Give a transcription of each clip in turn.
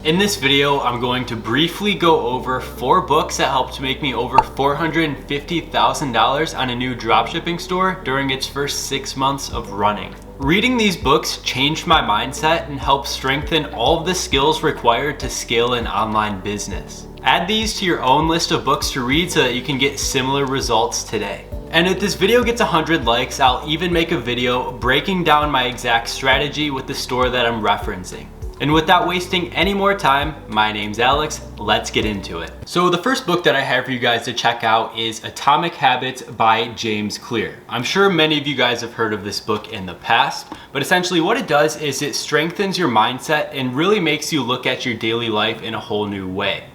In this video, I'm going to briefly go over 4 books that helped make me over $450,000 on a new dropshipping store during its first 6 months of running. Reading these books changed my mindset and helped strengthen all of the skills required to scale an online business. Add these to your own list of books to read so that you can get similar results today. And if this video gets 100 likes, I'll even make a video breaking down my exact strategy with the store that I'm referencing. And without wasting any more time, my name's Alex, let's get into it. So the first book that I have for you guys to check out is Atomic Habits by James Clear. I'm sure many of you guys have heard of this book in the past, but essentially what it does is it strengthens your mindset and really makes you look at your daily life in a whole new way.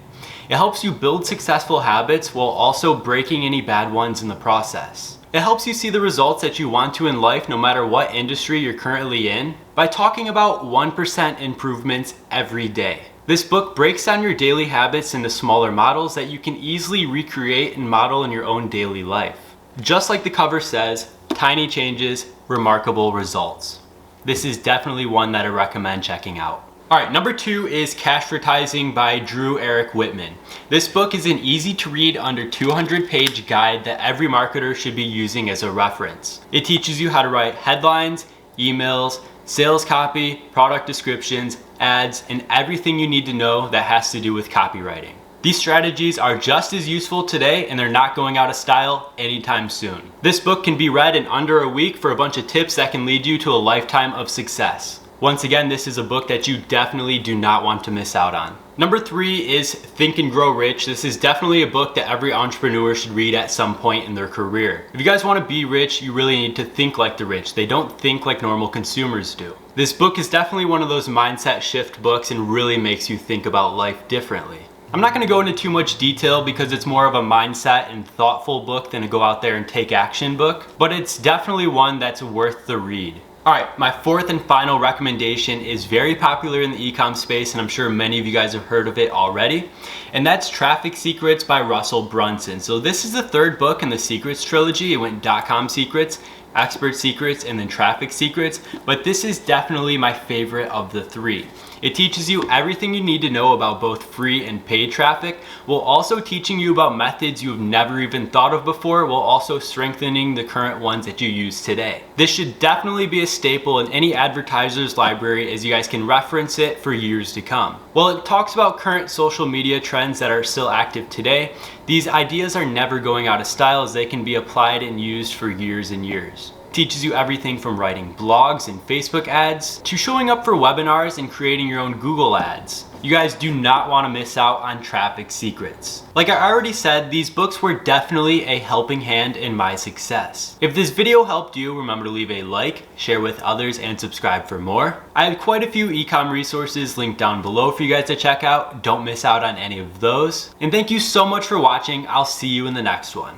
It helps you build successful habits while also breaking any bad ones in the process. It helps you see the results that you want to in life no matter what industry you're currently in by talking about 1% improvements every day. This book breaks down your daily habits into smaller models that you can easily recreate and model in your own daily life. Just like the cover says, tiny changes, remarkable results. This is definitely one that I recommend checking out. Alright, number 2 is Cashvertising by Drew Eric Whitman. This book is an easy to read under 200-page guide that every marketer should be using as a reference. It teaches you how to write headlines, emails, sales copy, product descriptions, ads, and everything you need to know that has to do with copywriting. These strategies are just as useful today and they're not going out of style anytime soon. This book can be read in under a week for a bunch of tips that can lead you to a lifetime of success. Once again, this is a book that you definitely do not want to miss out on. Number 3 is Think and Grow Rich. This is definitely a book that every entrepreneur should read at some point in their career. If you guys want to be rich, you really need to think like the rich. They don't think like normal consumers do. This book is definitely one of those mindset shift books and really makes you think about life differently. I'm not going to go into too much detail because it's more of a mindset and thoughtful book than a go out there and take action book, but it's definitely one that's worth the read. Alright, my 4th and final recommendation is very popular in the ecom space and I'm sure many of you guys have heard of it already, and that's Traffic Secrets by Russell Brunson. So this is the 3rd book in the Secrets trilogy. It went .com secrets, expert secrets, and then traffic secrets, but this is definitely my favorite of the 3. It teaches you everything you need to know about both free and paid traffic, while also teaching you about methods you've never even thought of before, while also strengthening the current ones that you use today. This should definitely be a staple in any advertiser's library as you guys can reference it for years to come. While it talks about current social media trends that are still active today, these ideas are never going out of style as they can be applied and used for years and years. Teaches you everything from writing blogs and Facebook ads to showing up for webinars and creating your own Google ads. You guys do not want to miss out on Traffic Secrets. Like I already said, these books were definitely a helping hand in my success. If this video helped you, remember to leave a like, share with others, and subscribe for more. I have quite a few ecom resources linked down below for you guys to check out. Don't miss out on any of those. And thank you so much for watching. I'll see you in the next one.